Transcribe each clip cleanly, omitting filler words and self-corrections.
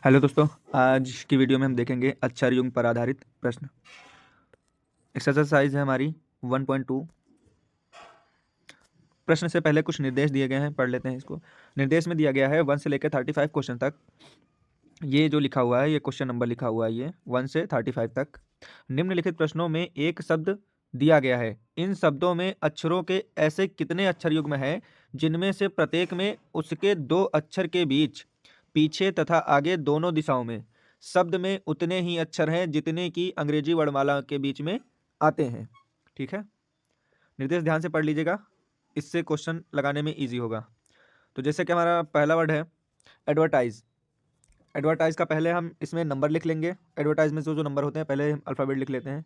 Hello दोस्तों, आज की वीडियो में हम देखेंगे अक्षर युग्म पर आधारित प्रश्न। एक्सरसाइज है हमारी 1.2। प्रश्न से पहले कुछ निर्देश दिए गए हैं, पढ़ लेते हैं इसको। निर्देश में दिया गया है 1 से लेकर 35 क्वेश्चन तक। ये जो लिखा हुआ है, ये क्वेश्चन नंबर लिखा हुआ है, ये 1 से 35 तक। निम्नलिखित प्रश्नों में एक शब्द दिया गया है। इन शब्दों में अक्षरों के ऐसे कितने अक्षर युग्म हैं जिनमें से प्रत्येक में उसके दो अक्षर के बीच, पीछे तथा आगे दोनों दिशाओं में शब्द में उतने ही अक्षर हैं जितने की अंग्रेजी वर्णमाला के बीच में आते हैं। ठीक है, निर्देश ध्यान से पढ़ लीजिएगा, इससे क्वेश्चन लगाने में इजी होगा। तो जैसे कि हमारा पहला वर्ड है एडवर्टाइज। एडवर्टाइज का पहले हम इसमें नंबर लिख लेंगे। एडवर्टाइज में जो जो नंबर होते हैं पहले हम अल्फ़ाबेट लिख लेते हैं।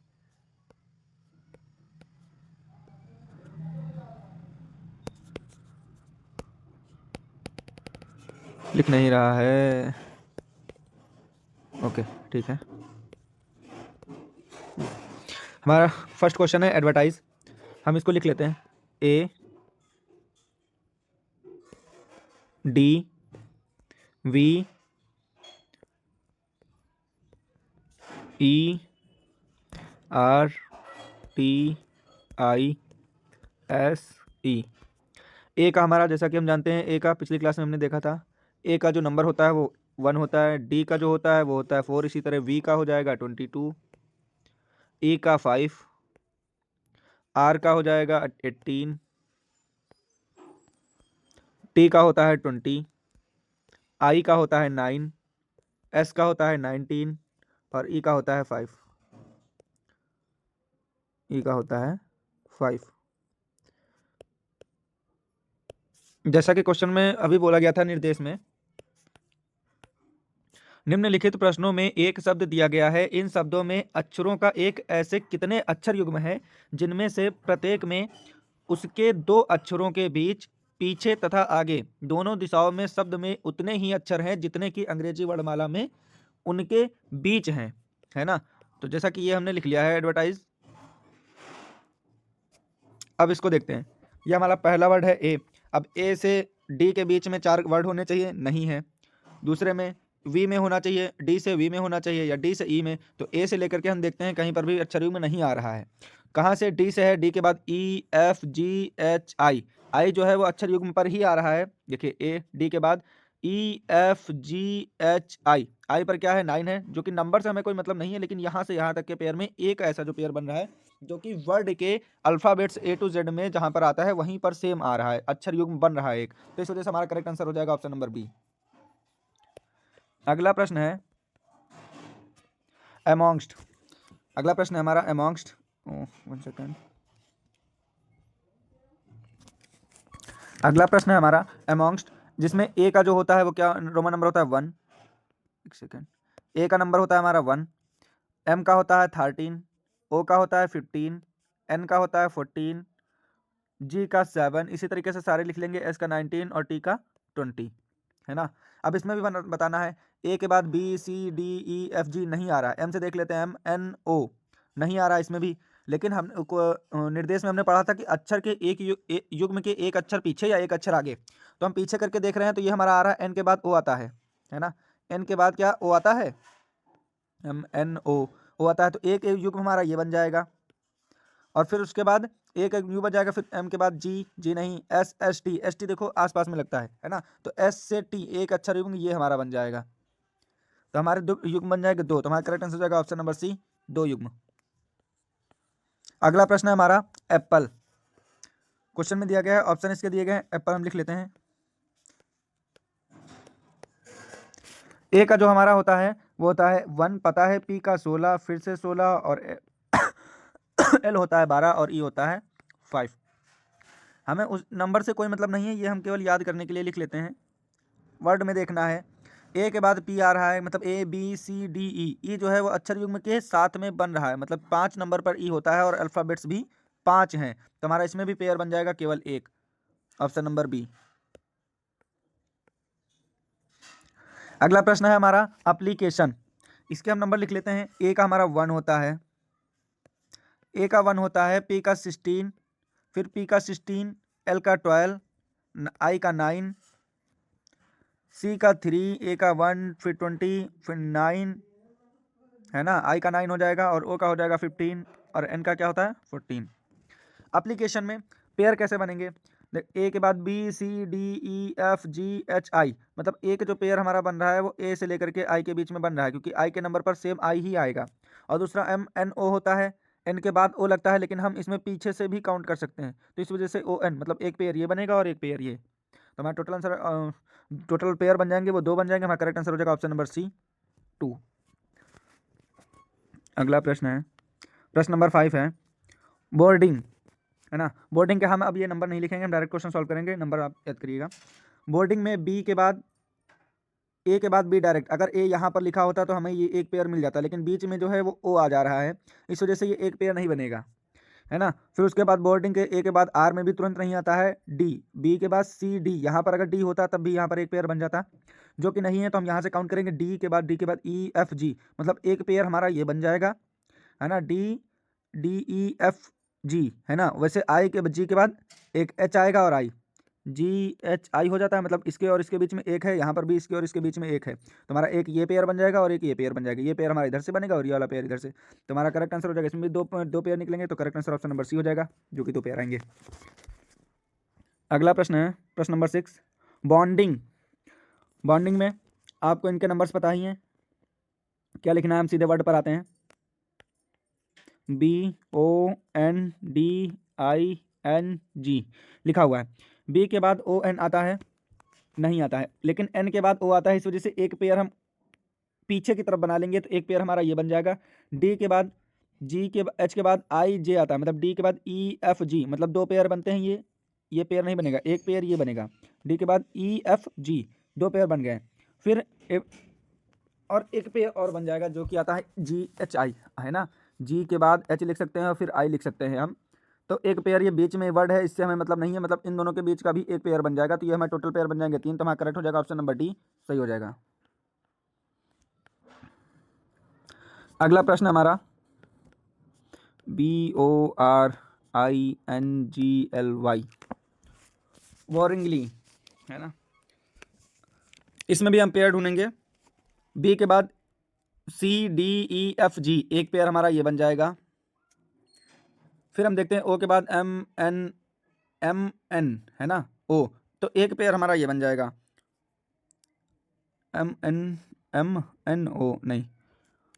लिख नहीं रहा है, ओके ठीक है। हमारा फर्स्ट क्वेश्चन है एडवर्टाइज। हम इसको लिख लेते हैं A D V E R T I S E. A का हमारा, जैसा कि हम जानते हैं, ए का पिछली क्लास में हमने देखा था, ए का जो नंबर होता है वो 1 होता है। डी का जो होता है वो होता है 4। इसी तरह वी का हो जाएगा 22, ई का 5, आर का हो जाएगा 18, टी का होता है 20, आई का होता है 9, एस का होता है 19 और ई का होता है 5। ई का होता है 5। जैसा कि क्वेश्चन में अभी बोला गया था निर्देश में, निम्नलिखित प्रश्नों में एक शब्द दिया गया है। इन शब्दों में अक्षरों का एक ऐसे कितने अक्षर युग्म है जिनमें से प्रत्येक में उसके दो अक्षरों के बीच, पीछे तथा आगे दोनों दिशाओं में शब्द में उतने ही अक्षर हैं जितने की अंग्रेजी वर्णमाला में उनके बीच हैं, है ना। तो जैसा कि ये हमने लिख लिया है एडवर्टाइज। अब इसको देखते हैं। ये हमारा पहला वर्ड है ए। अब ए से डी के बीच में 4 वर्ड होने चाहिए, नहीं है। दूसरे में वी में होना चाहिए, डी से वी में होना चाहिए, या डी से ई में। तो ए से लेकर के हम देखते हैं, कहीं पर भी अक्षर युग्म में नहीं आ रहा है। कहाँ से? डी से है। डी के बाद ई एफ जी एच आई। आई जो है वो अक्षर युग्म पर ही आ रहा है। देखिए ए डी के बाद ई एफ जी एच आई। आई पर क्या है? 9 है, जो कि नंबर से हमें कोई मतलब नहीं है, लेकिन यहाँ से यहाँ तक के पेयर में एक ऐसा जो पेयर बन रहा है जो कि वर्ड के अल्फाबेट्स ए टू जेड में जहां पर आता है वहीं पर सेम आ रहा है, अक्षर युग्म बन रहा है एक। तो इस वजह से हमारा करेक्ट आंसर हो जाएगा ऑप्शन नंबर बी। अगला प्रश्न है अमॉन्गस्ट। अगला प्रश्न है हमारा अमॉन्गस्ट। 1 सेकेंड। अगला प्रश्न है हमारा अमॉन्गस्ट, जिसमें ए का जो होता है वो क्या रोमन नंबर होता है? 1। एक सेकेंड। ए का नंबर होता है हमारा 1, एम का होता है 13, ओ का होता है 15, एन का होता है 14, जी का 7। इसी तरीके से सारे लिख लेंगे, एस का 19 और टी का 20, है ना। अब इसमें भी बताना है। ए के बाद B C D E F G नहीं आ रहा है। एम से देख लेते हैं, एम एन ओ नहीं आ रहा है इसमें भी। लेकिन हम निर्देश में हमने पढ़ा था कि अक्षर के एक युग्म के एक अक्षर पीछे या एक अक्षर आगे। तो हम पीछे करके देख रहे हैं, तो ये हमारा आ रहा है एन के बाद ओ आता है ना। एन के बाद क्या ओ आता है? एम एन ओ आता है। तो एक युग्म हमारा ये बन जाएगा, और फिर उसके बाद एक यू बन जाएगा। फिर एम के बाद जी, जी नहीं, S S T. S T देखो आसपास में लगता है ना। तो एस से टी एक अक्षर युग्म ये हमारा बन जाएगा। तो हमारे दो युग्म बन जाएंगे 2। तो हमारा करेक्ट आंसर हो जाएगा ऑप्शन नंबर सी, 2 युग्म। अगला प्रश्न है हमारा एप्पल। क्वेश्चन में दिया गया है, ऑप्शन इसके दिए गए हैं। एप्पल हम लिख लेते हैं। ए का जो हमारा होता है वो होता है 1, पता है। पी का 16, फिर से 16, और एल होता है 12 और ई होता है 5। हमें उस नंबर से कोई मतलब नहीं है, ये हम केवल याद करने के लिए लिख लेते हैं। वर्ड में देखना है, ए के बाद पी आ रहा है, मतलब ए बी सी डी ई। ई जो है वो अक्षर युग्म के साथ में बन रहा है, मतलब 5 नंबर पर ई होता है और अल्फाबेट्स भी 5 हैं। तो हमारा इसमें भी पेयर बन जाएगा केवल एक, ऑप्शन नंबर बी। अगला प्रश्न है हमारा एप्लीकेशन। इसके हम नंबर लिख लेते हैं। ए का हमारा 1 होता है, ए का 1 होता है, पी का 16, फिर पी का 16, एल का 12, आई का 9, सी का 3, ए का 1, फिर 20, फिर 9, है ना, आई का 9 हो जाएगा और ओ का हो जाएगा 15 और एन का क्या होता है 14। एप्लीकेशन में पेयर कैसे बनेंगे, ए के बाद B C D E F G H I, मतलब ए का जो पेयर हमारा बन रहा है वो ए से लेकर के आई के बीच में बन रहा है, क्योंकि आई के नंबर पर सेम आई ही आएगा। और दूसरा एम एन ओ होता है, एन के बाद ओ लगता है, लेकिन हम इसमें पीछे से भी काउंट कर सकते हैं, तो इस वजह से ओ एन, मतलब एक पेयर ये बनेगा और एक पेयर ये, तो हमारा टोटल आंसर, टोटल पेयर बन जाएंगे वो 2 बन जाएंगे। हमारा करेक्ट आंसर हो जाएगा ऑप्शन नंबर सी 2। अगला प्रश्न है, प्रश्न नंबर 5 है बोर्डिंग, है ना। बोर्डिंग के हम अब ये नंबर नहीं लिखेंगे, हम डायरेक्ट क्वेश्चन सॉल्व करेंगे, नंबर आप याद करिएगा। बोर्डिंग में बी के बाद ए के बाद बी डायरेक्ट, अगर ए यहाँ पर लिखा होता तो हमें ये एक पेयर मिल जाता, लेकिन बीच में जो है वो ओ आ जा रहा है, इस वजह से ये एक पेयर नहीं बनेगा, है ना। फिर उसके बाद बोर्डिंग के ए के बाद आर में भी तुरंत नहीं आता है डी, बी के बाद सी डी, यहाँ पर अगर डी होता तब भी यहाँ पर एक पेयर बन जाता, जो कि नहीं है, तो हम यहाँ से काउंट करेंगे डी के बाद ई एफ जी, मतलब एक पेयर हमारा ये बन जाएगा, है ना, डी डी ई एफ जी, है ना। वैसे आई के जी के बाद एक एच आएगा और आई, जी एच आई हो जाता है, मतलब इसके और इसके बीच में एक है, यहाँ पर भी इसके और इसके बीच में एक है, तो हमारा एक ये पेयर बन जाएगा और एक ये पेयर बन जाएगा, ये पेयर हमारा इधर से बनेगा और ये वाला पेयर इधर से, तो हमारा करेक्ट आंसर हो जाएगा, इसमें भी दो पेयर निकलेंगे, तो correct answer option number C हो जाएगा, जो कि 2 पेयर आएंगे। अगला प्रश्न है प्रश्न नंबर 6 बॉन्डिंग। बॉन्डिंग में आपको इनके नंबर्स पता ही हैं, क्या लिखना है, हम सीधे वर्ड पर आते हैं, B O N D I N G लिखा हुआ है, बी के बाद ओ एन आता है, नहीं आता है, लेकिन एन के बाद ओ आता है, इस वजह से एक पेयर हम पीछे की तरफ बना लेंगे, तो एक पेयर हमारा ये बन जाएगा, डी के बाद जी के एच के बाद आई जे आता है, मतलब डी के बाद ई एफ जी, मतलब 2 पेयर बनते हैं, ये पेयर नहीं बनेगा, एक पेयर ये बनेगा, डी के बाद ई एफ जी, 2 पेयर बन गए। फिर और एक पेयर और बन जाएगा जो कि आता है जी एच आई, है ना, जी के बाद एच लिख सकते हैं और फिर आई लिख सकते हैं हम, तो एक पेयर ये बीच में वर्ड है, इससे हमें मतलब नहीं है, मतलब इन दोनों के बीच का भी एक पेयर बन जाएगा, तो ये हमारे टोटल पेयर बन जाएंगे 3, तो हमारा करेक्ट हो जाएगा ऑप्शन नंबर डी, सही हो जाएगा। अगला प्रश्न हमारा B O R I N G L Y, boringly, है ना, इसमें भी हम पेयर ढूंढेंगे, बी के बाद सी डी ई एफ जी, एक पेयर हमारा ये बन जाएगा, फिर हम देखते हैं ओ के बाद एम एन, है ना, ओ, तो एक पेयर हमारा ये बन जाएगा, एम एन ओ नहीं,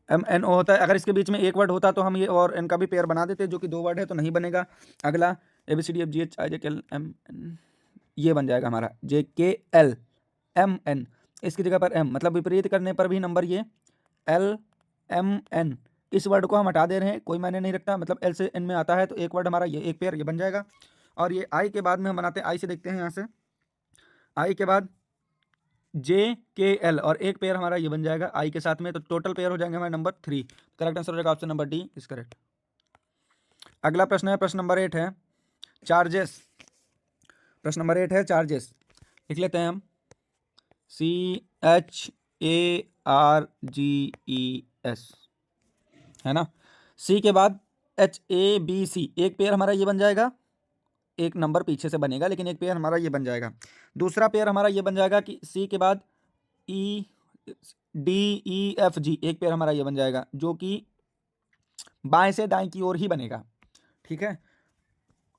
एम एन ओ होता है, अगर इसके बीच में एक वर्ड होता तो हम ये और एन का भी पेयर बना देते, जो कि 2 वर्ड है तो नहीं बनेगा। अगला A B C D F G H I J K L M N, ये बन जाएगा हमारा जे के एल एम एन, इसकी जगह पर एम, मतलब विपरीत करने पर भी नंबर ये एल एम एन, इस वर्ड को हम हटा दे रहे हैं, कोई मायने नहीं रखता, मतलब एल से एन में आता है, तो एक वर्ड हमारा ये एक पेयर ये बन जाएगा। और ये आई के बाद में हम बनाते हैं, आई से देखते हैं यहाँ से, आई के बाद जे के एल, और एक पेयर हमारा ये बन जाएगा आई के साथ में, तो टोटल पेयर हो जाएंगे हमारे नंबर 3, करेक्ट आंसर हो जाएगा option number D is correct. अगला प्रश्न है प्रश्न नंबर 8 है चार्जेस, प्रश्न नंबर 8 है चार्जेस, लिख लेते हैं हम C H A R G E S, है ना, सी के बाद एच ए बी सी, एक पेयर हमारा ये बन जाएगा, एक नंबर पीछे से बनेगा, लेकिन एक पेयर हमारा ये बन जाएगा। दूसरा पेयर हमारा ये बन जाएगा कि सी के बाद ई डी ई एफ जी, एक पेयर हमारा ये बन जाएगा, जो कि बाएं से दाएं की ओर ही बनेगा, ठीक है।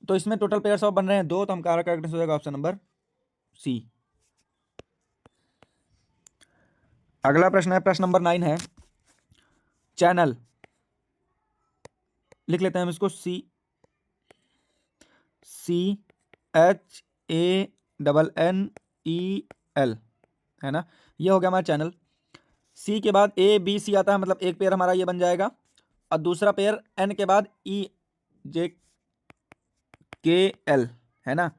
तो इसमें टोटल पेयर्स ऑफ बन रहे हैं 2, तो हम करेक्ट हो जाएगा ऑप्शन नंबर सी। अगला प्रश्न है प्रश्न नंबर 9 है चैनल, लिख लेते हैं हम इसको C H A double N E L, है ना, ये हो गया हमारा चैनल। सी के बाद ए बी सी आता है, मतलब एक पेयर हमारा ये बन जाएगा, और दूसरा पेयर एन के बाद ई जे के एल, है ना,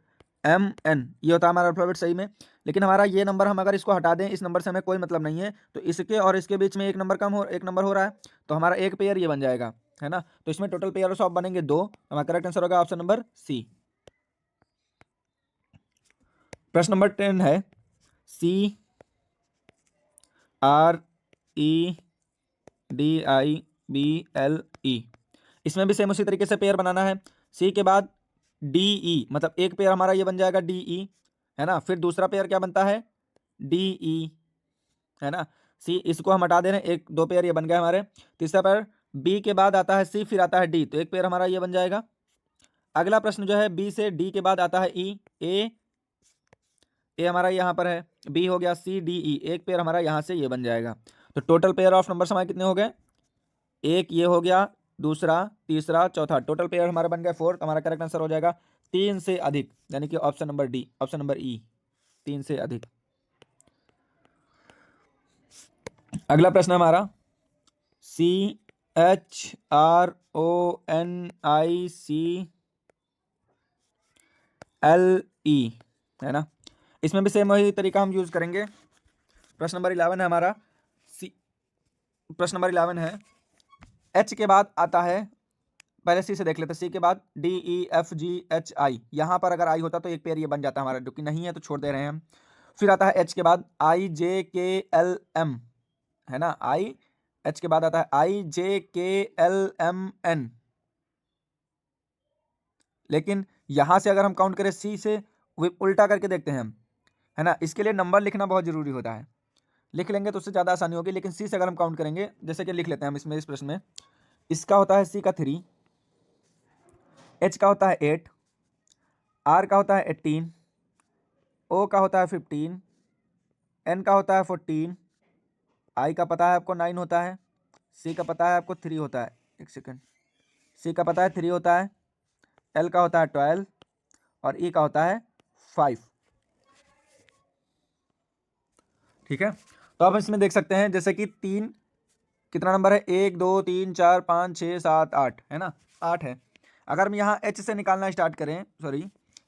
एम एन, ये होता है हमारा अल्फाबेट सही में, लेकिन हमारा ये नंबर हम अगर इसको हटा दें, इस नंबर से हमें कोई मतलब नहीं है, तो इसके और इसके बीच में एक नंबर हो रहा है, तो हमारा एक पेयर ये बन जाएगा, है ना, तो इसमें टोटल पेयर ऑफ बनेंगे 2, हमारा करेक्ट आंसर होगा ऑप्शन नंबर सी। प्रश्न नंबर 10 है C R E D I B L E, इसमें भी सेम उसी तरीके से पेयर बनाना है, सी के बाद डी ई, मतलब एक पेयर हमारा ये बन जाएगा डी ई, है ना, फिर दूसरा पेयर क्या बनता है डी ई, है ना। सी, इसको हम हटा दे रहे हैं, एक दो पेयर ये बन गया हमारे। तीसरा पेयर बी के बाद आता है सी, फिर आता है डी, तो एक पेयर हमारा ये बन जाएगा। अगला प्रश्न जो है बी से डी के बाद आता है ई, ए हमारा यहाँ पर है, बी हो गया, सी डी ई, एक पेयर हमारा यहाँ से ये बन जाएगा। तो टोटल पेयर ऑफ नंबर्स हमारे कितने हो गए, एक ये हो गया, दूसरा, तीसरा, चौथा, टोटल पेयर हमारा बन गया 4। हमारा करेक्ट आंसर हो जाएगा 3 से अधिक, यानी कि option number D, option number ई, 3 से अधिक। अगला प्रश्न हमारा CHRONICLE, है ना। इसमें भी सेम वही तरीका हम यूज करेंगे। प्रश्न नंबर 11 है हमारा, प्रश्न नंबर 11 है, एच के बाद आता है, पहले सी से देख लेते हैं, सी के बाद D E F G H आई, यहाँ पर अगर आई होता तो एक पेयर ये बन जाता हमारा, जो कि नहीं है तो छोड़ दे रहे हैं हम। फिर आता है एच के बाद आई जे के एल एम, है ना, आई, एच के बाद आता है आई J K L M N. लेकिन यहां से अगर हम काउंट करें सी से, उल्टा करके देखते हैं हम, है ना, इसके लिए नंबर लिखना बहुत जरूरी होता है, लिख लेंगे तो उससे ज़्यादा आसानी होगी। लेकिन सी से अगर हम काउंट करेंगे, जैसे कि लिख लेते हैं हम इसमें, इस प्रश्न में, इसका होता है सी का 3, एच का होता है 8, आर का होता है 18, ओ का होता है 15, एन का होता है 14, आई का पता है आपको 9 होता है, सी का पता है आपको 3 होता है, एक सेकंड, सी का पता है 3 होता है, एल का होता है 12 और ई का होता है 5। ठीक है, तो आप इसमें देख सकते हैं जैसे कि 3 कितना नंबर है, 1 2 3 4 5 6 7 8, है ना, 8 है। अगर हम यहाँ एच से निकालना स्टार्ट करें, सॉरी,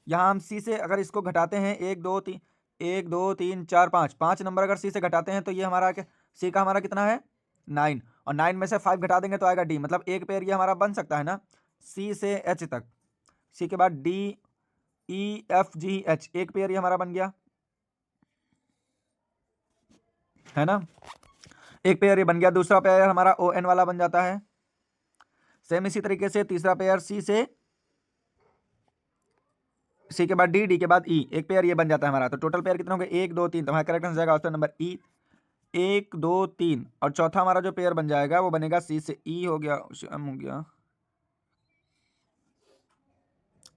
यहाँ हम सी से अगर इसको घटाते हैं, 1 2 3, 1 2 3 4 5, 5 नंबर अगर सी से घटाते हैं तो ये हमारा क्या, सी का हमारा कितना है 9, और 9 में से 5 घटा देंगे तो आएगा डी, मतलब एक पेयर ये हमारा बन सकता है ना, सी से एच तक, सी के बाद D E F G H, एक पेयर ये हमारा बन गया, है ना, एक पेयर ये बन गया। दूसरा पेयर हमारा ओ एन वाला बन जाता है। सेम इसी तरीके से तीसरा पेयर सी के बाद डी, डी के बाद ई, एक पेयर ये बन जाता है हमारा। तो टोटल पेयर कितने हो गए, 1 2 3, तो हमारा करेक्ट आंसर जाएगा ऑप्शन नंबर ई, 1 2 3। और चौथा हमारा जो पेयर बन जाएगा वो बनेगा सी से ई हो गया, एम हो गया,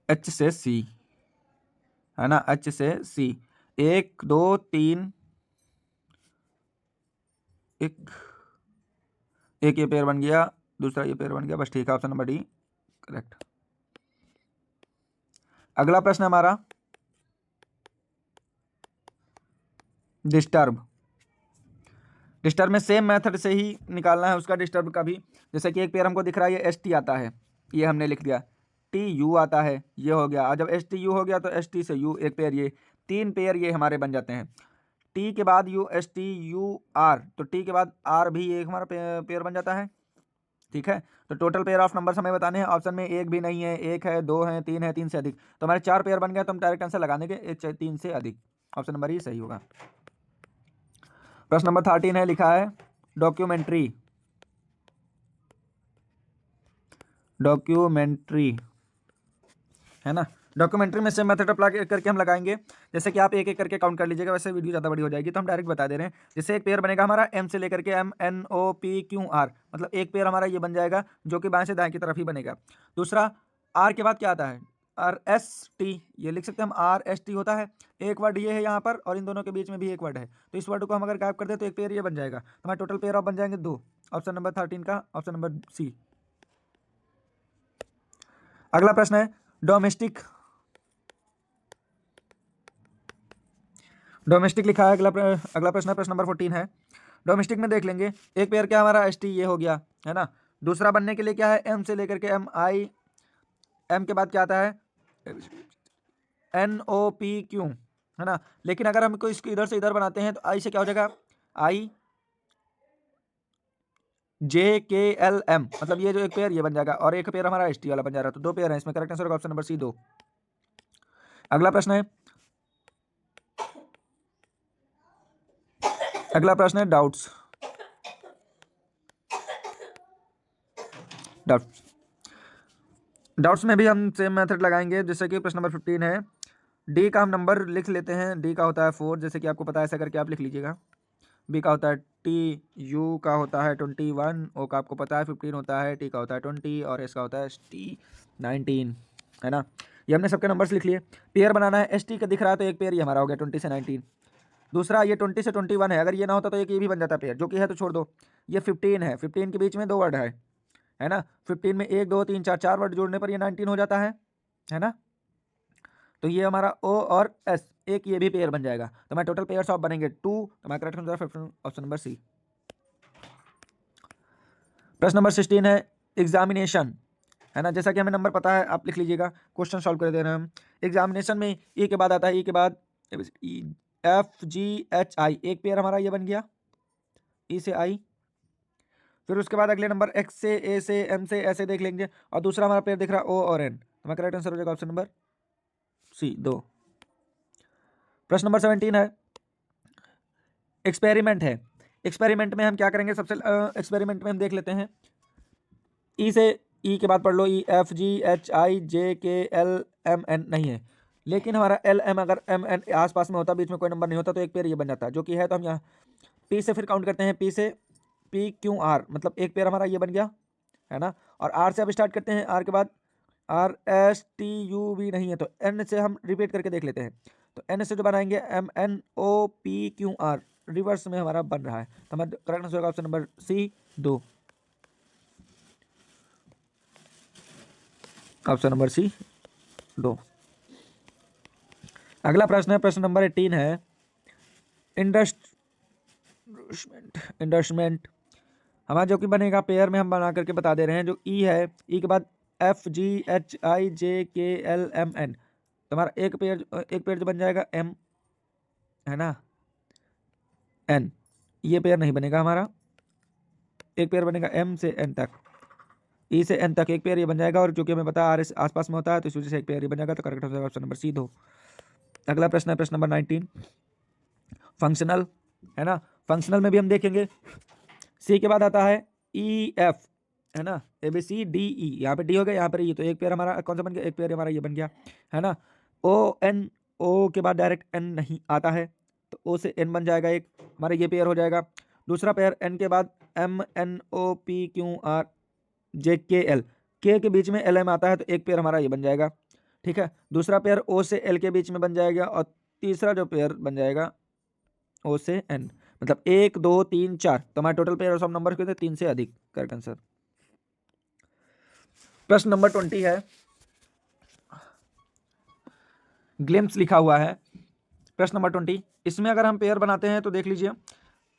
एच से सी, है ना, एच से सी, 1 2 3, एक एक ये पेयर बन गया, दूसरा ये पेयर बन गया, बस ठीक है, ऑप्शन नंबर डी करेक्ट। अगला प्रश्न हमारा डिस्टर्ब, डिस्टर्ब में सेम मेथड से ही निकालना है उसका, डिस्टर्ब का भी। जैसे कि एक पेयर हमको दिख रहा है, ये एस टी आता है, ये हमने लिख दिया, टी यू आता है, ये हो गया, और जब एस टी यू हो गया तो एस टी से यू, एक पेयर, ये 3 पेयर ये हमारे बन जाते हैं। टी के बाद U S T U R, तो टी के बाद आर भी एक हमारा पेयर बन जाता है। ठीक है, तो टोटल पेयर ऑफ नंबर्स हमें बताने हैं। ऑप्शन में एक भी नहीं है, एक है, दो है, तीन है, 3 से अधिक, तो हमारे 4 पेयर बन गए, तो हम डायरेक्ट आंसर लगा देंगे 3 से अधिक, ऑप्शन नंबर ही सही होगा। प्रश्न नंबर 13 है, लिखा है डॉक्यूमेंट्री, डॉक्यूमेंट्री, है ना। डॉक्यूमेंट्री में से मेथड अप्लाई करके हम लगाएंगे। जैसे कि आप एक एक करके काउंट कर लीजिएगा, वैसे वीडियो ज़्यादा बड़ी हो जाएगी, तो हम डायरेक्ट बता दे रहे हैं। जैसे एक पेयर बनेगा हमारा एम से लेकर के M N O P Q R, मतलब एक पेयर हमारा ये बन जाएगा, जो कि बाएं से दाएं की तरफ ही बनेगा। दूसरा आर के बाद क्या आता है, आर एस टी, ये लिख सकते हैं हम, आर एस टी होता है, एक वर्ड ये है यहाँ पर, और इन दोनों के बीच में भी एक वर्ड है, तो इस वर्ड को हम अगर गायब कर दें तो एक पेयर ये बन जाएगा। तो हमारे टोटल पेयर ऑफ बन जाएंगे 2, ऑप्शन नंबर 13 का, ऑप्शन नंबर सी। अगला प्रश्न है डोमेस्टिक, डोमेस्टिक लिखा है। अगला प्रश्न है, प्रश्न नंबर 14 है। डोमेस्टिक में देख लेंगे, एक पेयर क्या हमारा एस टी ये हो गया, है ना। दूसरा बनने के लिए क्या है, एम से लेकर के एम आई, एम के बाद क्या आता है एन ओ पी क्यू, है ना। लेकिन अगर हमको इसको इधर से इधर बनाते हैं तो आई से क्या हो जाएगा, आई जे के एल एम, मतलब ये जो एक पेयर ये बन जाएगा, और एक पेयर हमारा एस टी वाला बन जा रहा है, तो 2 पेयर है इसमें, करेक्ट आंसर होगा ऑप्शन नंबर सी 2। अगला प्रश्न है, अगला प्रश्न है डाउट्स, डाउट्स, डाउट्स में भी हम सेम मेथड लगाएंगे। जैसे कि प्रश्न नंबर 15 है, डी का हम नंबर लिख लेते हैं। डी का होता है 4, जैसे कि आपको पता है, ऐसा करके आप लिख लीजिएगा। बी का होता है टी, यू का होता है 21, ओ का आपको पता है 15 होता है, टी का होता है 20 और एस का होता है टी 19, है ना। ये हमने सबके नंबर्स लिख लिए। पेयर बनाना है, एस टी का दिख रहा है तो एक पेयर ये हमारा हो गया 20 से 19। दूसरा ये 20 से 21 है, अगर ये ना होता तो एक ये भी बन जाता पेयर, जो कि है तो छोड़ दो। ये 15 है, 15 के बीच में 2 वर्ड है ना। 15 में 1 2 3 4 4 वर्ड जोड़ने पर ये 19 हो जाता है ना। तो ये हमारा ओ और एस, एक ये भी पेयर बन जाएगा। तो हमारे टोटल पेयर्स ऑफ बनेंगे 2। तो हमारा correct answer option number C. प्रश्न नंबर 16 है एग्जामिनेशन, है ना। जैसा कि हमें नंबर पता है, आप लिख लीजिएगा। क्वेश्चन सॉल्व कर दे रहे हैं हम। एग्जामिनेशन में ई के बाद आता है, ई के बाद एफ जी एच आई, एक पेयर हमारा ये बन गया ई से आई। फिर उसके बाद अगले नंबर एक्स से, ए से, एम से, ऐसे देख लेंगे। और दूसरा हमारा पेयर दिख रहा है ओ और एन। तो हमारा करेक्ट आंसर हो जाएगा ऑप्शन नंबर सी 2। प्रश्न नंबर 17 है एक्सपेरिमेंट है। एक्सपेरिमेंट में हम क्या करेंगे, सबसे एक्सपेरिमेंट में हम देख लेते हैं। ई से, ई के बाद पढ़ लो, ई F G H I J K L M N नहीं है, लेकिन हमारा एल एम, अगर एम एन आसपास में होता, बीच में कोई नंबर नहीं होता, तो एक पेयर ये बन जाता, जो कि है। तो हम यहाँ पी से फिर काउंट करते हैं, पी से पी क्यू आर, मतलब एक पेयर हमारा ये बन गया, है ना। और आर से अब स्टार्ट करते हैं, आर के बाद R S T U V नहीं है, तो एन से हम रिपीट करके देख लेते हैं। तो एन से जो बनाएंगे M N O P Q R, reverse में हमारा बन रहा है। तो हमारा करेक्ट आंसर होगा option number C 2। Option number C 2। अगला प्रश्न है, प्रश्न नंबर 18 है इंडस्ट्रमेंट। हमारा जो कि बनेगा, पेयर में हम बना करके बता दे रहे हैं। जो ई है, ई के बाद F G H I J K L M N, तो हमारा एक पेयर जो बन जाएगा एम, है ना, एन। ये पेयर नहीं बनेगा हमारा, एक पेयर बनेगा एम से एन तक, ई से एन तक एक पेयर ये बन जाएगा। और चूंकि हमें पता है आर एस आसपास में होता है, तो इस वजह से एक पेयर ये बन जाएगा। तो correct answer option number C 2। अगला प्रश्न है प्रश्न नंबर 19 फंक्शनल, है ना। फंक्शनल में भी हम देखेंगे, सी के बाद आता है ई एफ, है ना, ए बी सी डी ई, यहाँ पे डी हो गया, यहाँ पर ई, तो एक पेयर हमारा कौन सा बन गया, एक पेयर हमारा ये बन गया, है ना। ओ एन, ओ के बाद डायरेक्ट एन नहीं आता है, तो ओ से एन बन जाएगा, एक हमारा ये पेयर हो जाएगा। दूसरा पेयर एन के बाद M N O P Q R J K L, के बीच में एल एम आता है, तो एक पेयर हमारा ये बन जाएगा, ठीक है। दूसरा पेयर ओ से एल के बीच में बन जाएगा, और तीसरा जो पेयर बन जाएगा ओ से एन, मतलब 1 2 3 4। तो हमारे टोटल पेयर ऑफ नंबर कितने, 3 से अधिक, करेक्ट आंसर। प्रश्न नंबर 20 है ग्लिम्स लिखा हुआ है। प्रश्न नंबर 20, इसमें अगर हम पेयर बनाते हैं तो देख लीजिए,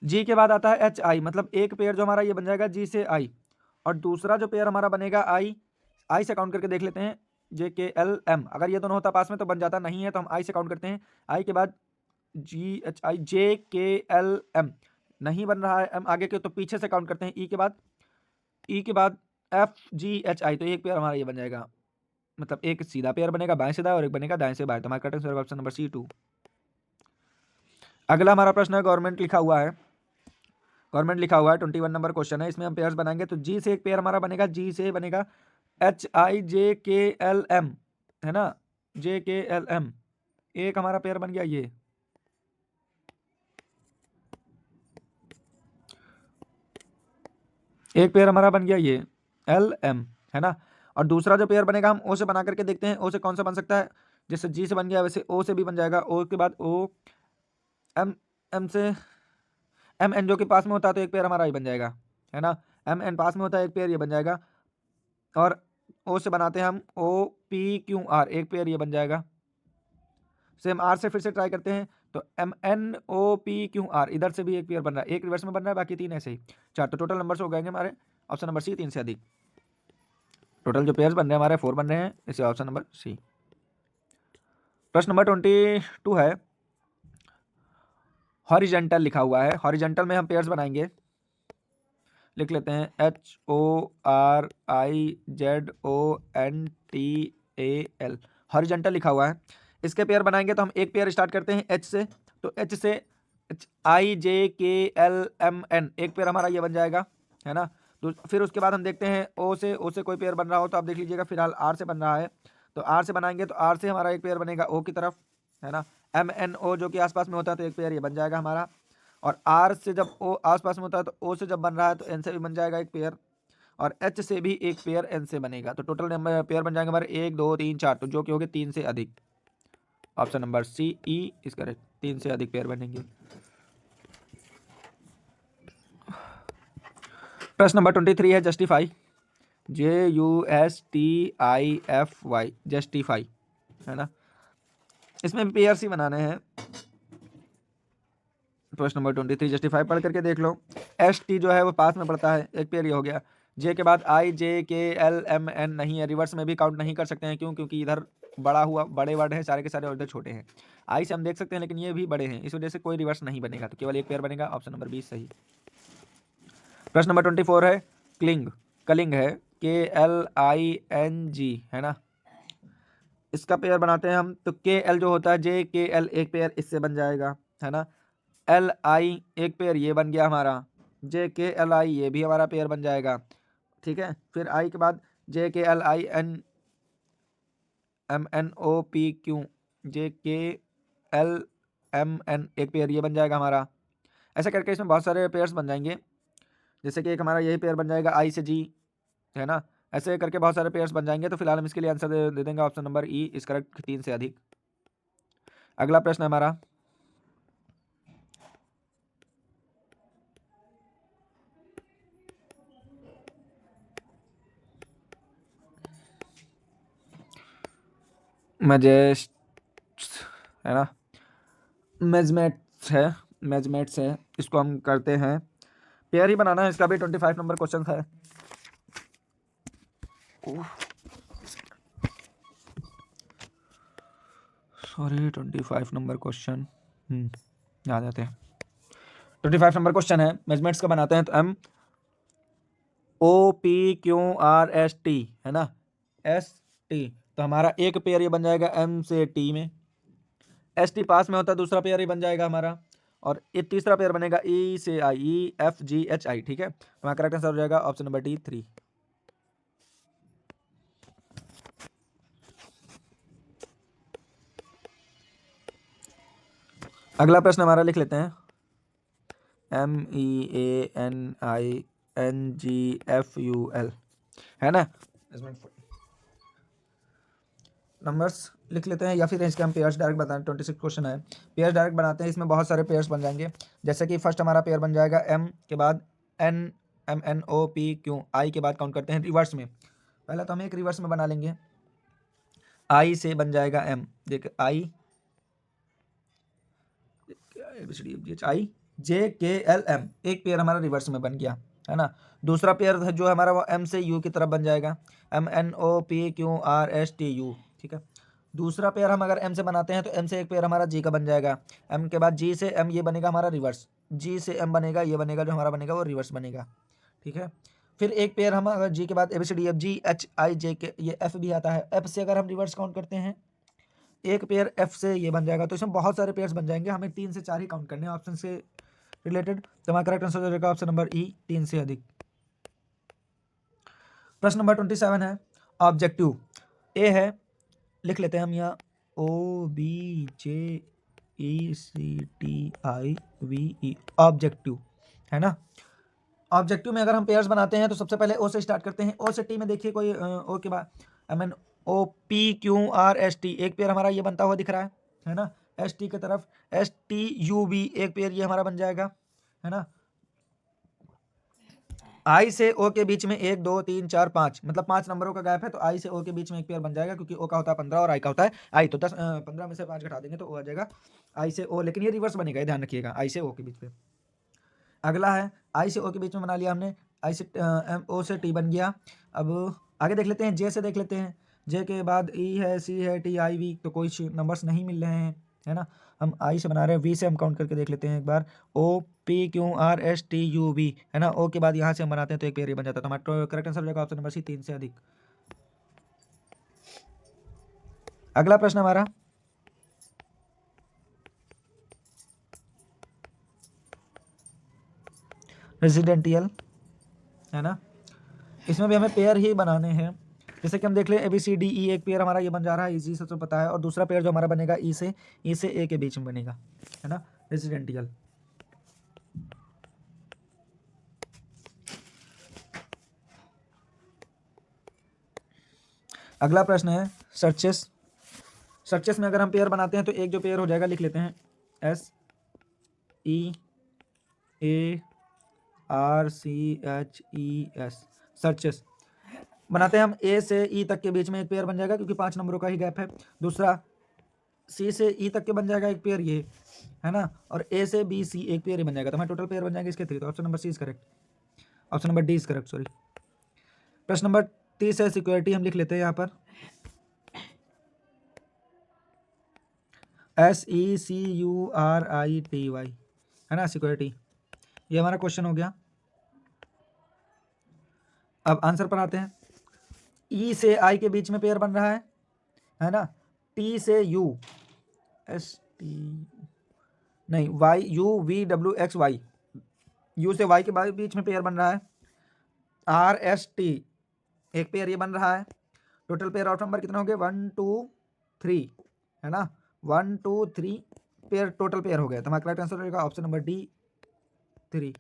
जी के बाद आता है एच आई, मतलब एक पेयर जो हमारा ये बन जाएगा जी से आई। और दूसरा जो पेयर हमारा बनेगा आई, आई से काउंट करके देख लेते हैं, जे के एल एम, अगर ये दोनों होता पास में तो बन जाता, नहीं है तो हम आई से काउंट करते हैं। आई के बाद जी H I J K L M, नहीं बन रहा है एम आगे के, तो पीछे से काउंट करते हैं। ई के बाद, ई के बाद एफ जी एच आई, तो एक पेयर हमारा ये बन जाएगा, मतलब एक सीधा पेयर बनेगा बाएं से दाएं और एक बनेगा दाएं से बाएं। तो हमारा correct answer option number C 2। अगला हमारा प्रश्न है गवर्नमेंट लिखा हुआ है, गवर्नमेंट लिखा हुआ है, 21 नंबर क्वेश्चन है। इसमें हम पेयर्स बनाएंगे, तो जी से एक पेयर हमारा बनेगा, जी से बनेगा H I J K L M, है ना, जे के एल एम, एक हमारा पेयर बन गया ये, एक पेयर हमारा बन गया ये एल एम, है ना। और दूसरा जो पेयर बनेगा हम ओ से बना करके देखते हैं, ओ से कौन सा बन सकता है, जैसे जी से बन गया वैसे ओ से भी बन जाएगा। ओ के बाद ओ एम, एम से एम एन जो कि पास में होता है, तो एक पेयर हमारा ये बन जाएगा, है ना। एम एन पास में होता है, एक पेयर ये बन जाएगा। और ओ से बनाते हैं हम ओ पी क्यू आर, एक पेयर ये बन जाएगा। सेम आर से फिर से ट्राई करते हैं, तो M N O P Q R, इधर से भी एक पेयर बन रहा है, एक रिवर्स में बन रहा है, बाकी 3 ऐसे ही 4। तो टोटल नंबर्स हो गएंगे हमारे ऑप्शन नंबर सी 3 से अधिक। टोटल जो पेयर्स बन रहे हैं हमारे 4 बन रहे हैं, इसे ऑप्शन नंबर सी। प्रश्न नंबर 22 है हॉरिजेंटल लिखा हुआ है। हॉरिजेंटल में हम पेयर्स बनाएंगे, लिख लेते हैं H O R I Z O N T A L, horizontal लिखा हुआ है। इसके पेयर बनाएंगे, तो हम एक पेयर स्टार्ट करते हैं एच से, तो एच से H I J K L M N, एक पेयर हमारा ये बन जाएगा, है ना। तो फिर उसके बाद हम देखते हैं ओ से कोई पेयर बन रहा हो तो आप देख लीजिएगा, फिलहाल आर से बन रहा है, तो आर से बनाएंगे, तो आर से हमारा एक पेयर बनेगा ओ की तरफ, है ना। MNO जो कि आसपास में होता है तो एक पेयर ये बन जाएगा हमारा, और R से जब O आसपास में होता है तो O से जब बन रहा है तो N से भी बन जाएगा एक पेयर, और H से भी एक पेयर N से बनेगा। तो टोटल नंबर पेयर बन जाएंगे हमारे 1 2 3 4, तो जो कि हो गए 3 से अधिक। Option number C E is correct, 3 से अधिक पेयर बनेंगे। प्रश्न नंबर 23 है जस्टिफाई, JUSTIFY, जस्टिफाई, है ना। इसमें पेयर सी बनाने हैं। प्रश्न नंबर 23 जस्टिफाई पढ़ करके देख लो। ST जो है वो पास में पड़ता है, एक पेयर ये हो गया। जे के बाद IJKLMN नहीं है, रिवर्स में भी काउंट नहीं कर सकते हैं, क्यों? क्योंकि इधर बड़ा हुआ, बड़े वर्ड है सारे के सारे, और इधर छोटे हैं। आई से हम देख सकते हैं लेकिन ये भी बड़े हैं, इस वजह से कोई रिवर्स नहीं बनेगा, तो केवल एक पेयर बनेगा। ऑप्शन नंबर 20 सही। प्रश्न नंबर 24 है क्लिंग, कलिंग है KLING, है ना। इसका पेयर बनाते हैं हम, तो KL जो होता है JKL एक पेयर इससे बन जाएगा, है ना। LI एक पेयर ये बन गया हमारा, JKLI ये भी हमारा पेयर बन जाएगा, ठीक है। फिर I के बाद JKLINMNOPQ, JKLMN एक पेयर ये बन जाएगा हमारा। ऐसा करके इसमें बहुत सारे पेयर्स बन जाएंगे, जैसे कि एक हमारा यही पेयर बन जाएगा I से G, है ना। ऐसे करके बहुत सारे पेयर्स बन जाएंगे। तो फिलहाल हम इसके लिए आंसर दे देंगे option number E is correct, 3 से अधिक। अगला प्रश्न है हमारा, मैजेस्ट, है ना, मेजमेट्स है, इसको हम करते हैं। पेयर ही बनाना है, इसका भी 25 नंबर क्वेश्चन है। सॉरी 25 नंबर क्वेश्चन आ जाते हैं। 25 नंबर क्वेश्चन है, मेजरमेंट्स का बनाते हैं। तो MOPQRST, है ना, ST, तो हमारा एक पेयर ये बन जाएगा M से T में, ST पास में होता है, दूसरा पेयर ये बन जाएगा हमारा, और ये तीसरा पेयर बनेगा E से I, EFGHI, ठीक है। हमारा करेक्ट आंसर हो जाएगा ऑप्शन नंबर D 3। अगला प्रश्न हमारा लिख लेते हैं, MEANINGFUL, है ना। इसमें नंबर्स लिख लेते हैं, या फिर इसके हम पेयर्स डायरेक्ट बताएं। 26 क्वेश्चन है, पेयर्स डायरेक्ट बनाते हैं। इसमें बहुत सारे पेयर्स बन जाएंगे, जैसे कि फर्स्ट हमारा पेयर बन जाएगा M के बाद N, MNOPQ, I के बाद काउंट करते हैं रिवर्स में। पहले तो हम एक रिवर्स में बना लेंगे, I से बन जाएगा M, देख I JKLM एक पेयर हमारा रिवर्स में बन गया, है ना। दूसरा पेयर जो है हमारा वो M से U की तरफ बन जाएगा, MNOPQRSTU, ठीक है। दूसरा पेयर हम अगर M से बनाते हैं तो M से एक पेयर हमारा G का बन जाएगा, M के बाद G से M ये बनेगा हमारा रिवर्स, G से M बनेगा, ये बनेगा जो हमारा बनेगा वो रिवर्स बनेगा, ठीक है। फिर एक पेयर हम अगर G के बाद ABCDFGHIJK, ये F भी आता है, F से अगर हम रिवर्स काउंट करते हैं एक पेयर F से ये बन जाएगा। तो इसमें बहुत सारे पेयर्स बन जाएंगे, हमें 3 से 4 ही काउंट करने हैं ऑप्शन से रिलेटेड। तो हमारा करेक्ट आंसर हो जाएगा ऑप्शन नंबर ई, 3 से अधिक। प्रश्न नंबर 27 है ऑब्जेक्टिव, ए है, लिख लेते हैं हम यहाँ OBJECTIVE, ऑब्जेक्टिव, है ना। ऑब्जेक्टिव में अगर हम पेयर्स बनाते हैं तो सबसे पहले ओ से स्टार्ट करते हैं। ओ से टी में देखिए कोई ओ के बाद MNOPQRST एक पेयर हमारा ये बनता हुआ दिख रहा है ना। ST की तरफ STUV एक पेयर ये हमारा बन जाएगा, है ना। I से O के बीच में 1 2 3 4 5, मतलब 5 नंबरों का गैप है, तो I से O के बीच में एक पेयर बन जाएगा, क्योंकि O का होता है 15 और I का होता है I, तो 10 15 में से 5 घटा देंगे तो O आ जाएगा I से O, लेकिन ये रिवर्स बनेगा, ध्यान रखिएगा, I से O के बीच में। अगला है I से O के बीच में बना लिया हमने, I से O से T बन गया। अब आगे देख लेते हैं, J से देख लेते हैं, J के बाद E है, C है, T I V, तो कोई नंबर्स नहीं मिल रहे हैं, है ना। हम I से बना रहे हैं, V से हम काउंट करके देख लेते हैं एक बार, OPQRSTUV, है ना। O के बाद यहाँ से हम बनाते हैं तो एक पेयर ये बन जाता है। तो हमारा करेक्ट आंसर हो जाएगा ऑप्शन नंबर सी, 3 से अधिक। अगला प्रश्न हमारा, रेजिडेंटियल, है ना। इसमें भी हमें पेयर ही बनाने हैं। जैसे कि हम देख लें ए बी सी डी ई, एक पेयर हमारा ये बन जा रहा है, इजी से तो पता है, और दूसरा पेयर जो हमारा बनेगा ई से ए के बीच में बनेगा, है ना, रेसिडेंटियल। अगला प्रश्न है सर्चेस। सर्चेस में अगर हम पेयर बनाते हैं तो एक जो पेयर हो जाएगा लिख लेते हैं S E A R C H E S, searches बनाते हैं हम। ए से ई तक के बीच में एक पेयर बन जाएगा क्योंकि 5 नंबरों का ही गैप है। दूसरा सी से ई तक के बन जाएगा एक पेयर, ये है ना, और ए से बी सी एक पेयर ही बन जाएगा, तो हमारे टोटल पेयर बन जाएंगे इसके 3। तो option number C is correct, option number D is correct, sorry. प्रश्न नंबर 30 है सिक्योरिटी, हम लिख लेते हैं यहाँ पर SECURITY, है ना, सिक्योरिटी। ये हमारा क्वेश्चन हो गया। अब आंसर पर आते हैं। ई से आई के बीच में पेयर बन रहा है ना, टी से यू एस टी नहीं Y U V W X Y, U से वाई के बीच में पेयर बन रहा है। आर एस टी एक पेयर ये बन रहा है। टोटल पेयर ऑफ नंबर कितने हो गए, 1 2 3, है ना, 1 2 3 पेयर टोटल पेयर हो गया। तो हमारा करेक्ट आंसर होगा ऑप्शन नंबर डी 3।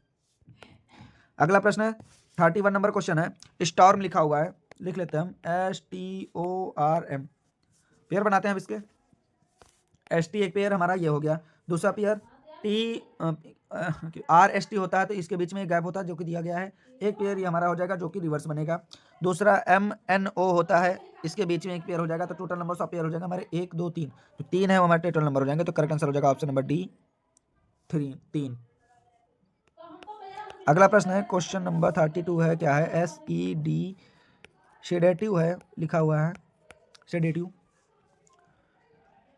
अगला प्रश्न है 31 नंबर क्वेश्चन है, स्टॉर्म लिखा हुआ है, लिख लेते हैं हम STORM। पेयर बनाते हैं अब इसके। ST एक पेयर हमारा ये हो गया। दूसरा पेयर RST होता है तो इसके बीच में एक गैप होता है जो कि दिया गया है, एक पेयर ये हमारा हो जाएगा जो कि रिवर्स बनेगा। दूसरा MNO होता है, इसके बीच में एक पेयर हो जाएगा, तो टोटल नंबर ऑफ पेयर हो जाएगा हमारे 1 2 3, तो 3 है वो हमारे टोटल नंबर हो जाएंगे। तो करेक्ट आंसर हो जाएगा ऑप्शन नंबर डी 3। अगला प्रश्न है क्वेश्चन नंबर 32 है, क्या है, SED शेडेटिव है लिखा हुआ है, शेडेटिव।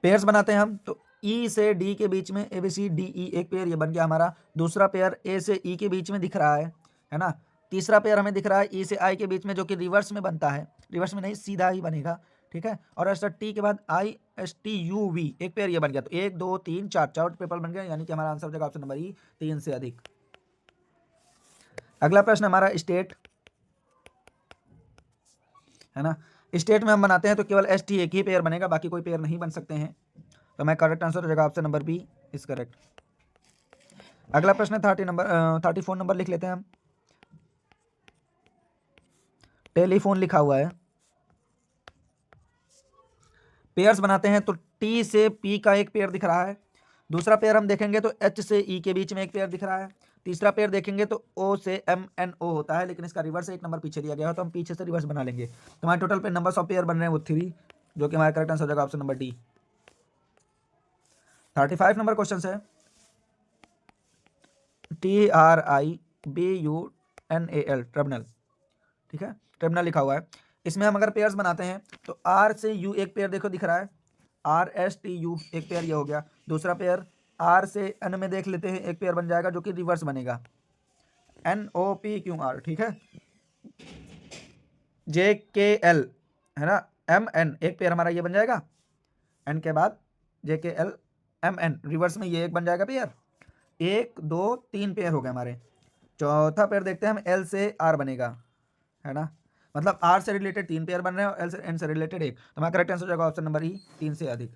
पेयर्स बनाते हैं हम, तो ई से डी के बीच में ABCDE एक पेयर ये बन गया हमारा। दूसरा पेयर ए से ई के बीच में दिख रहा है ना। तीसरा पेयर हमें दिख रहा है ई से आई के बीच में, जो कि रिवर्स में बनता है, रिवर्स में नहीं सीधा ही बनेगा, ठीक है। और ऐसा टी के बाद ISTUV एक पेयर ये बन गया। तो 1 2 3 4 पेपर बन गया, यानी कि हमारा आंसर हो जाएगा ऑप्शन नंबर ई 3 से अधिक। अगला प्रश्न हमारा स्टेट, है ना। स्टेट में हम बनाते हैं तो केवल ST एक ही पेयर बनेगा, बाकी कोई पेयर नहीं बन सकते हैं। तो मैं करेक्ट आंसर हो जाएगा option number B is correct. अगला प्रश्न 34 नंबर लिख लेते हैं हम। टेलीफोन लिखा हुआ है, पेयर्स बनाते हैं तो T से P का एक पेयर दिख रहा है। दूसरा पेयर हम देखेंगे तो H से E के बीच में एक पेयर दिख रहा है। तीसरा पेयर देखेंगे तो O से MNO होता है, लेकिन इसका रिवर्स एक नंबर पीछे दिया गया है, तो हम पीछे से रिवर्स बना लेंगे। तो हमारे टोटल पे नंबर ऑफ पेयर बन रहे हैं वो 3, जो कि हमारा करेक्ट आंसर हो जाएगा option number D. 35 number question है, TRIBUNAL टर्मिनल, ठीक है, टर्मिनल लिखा हुआ है। इसमें हम अगर पेयर्स बनाते हैं तो R से U एक पेयर देखो दिख रहा है, RSTU एक पेयर ये हो गया। दूसरा पेयर R से N में देख लेते हैं, एक पेयर बन जाएगा जो कि रिवर्स बनेगा, NOPQR, ठीक है। JKL, है ना, MN एक पेयर हमारा ये बन जाएगा, N के बाद JKL MN रिवर्स में ये एक बन जाएगा पेयर। 1 2 3 पेयर हो गए हमारे। चौथा पेयर देखते हैं हम, L से R बनेगा, है ना, मतलब R से रिलेटेड 3 पेयर बन रहे हैं और L से N से रिलेटेड 1। तो हमारा करेक्ट आंसर हो जाएगा ऑप्शन नंबर ई 3 से अधिक।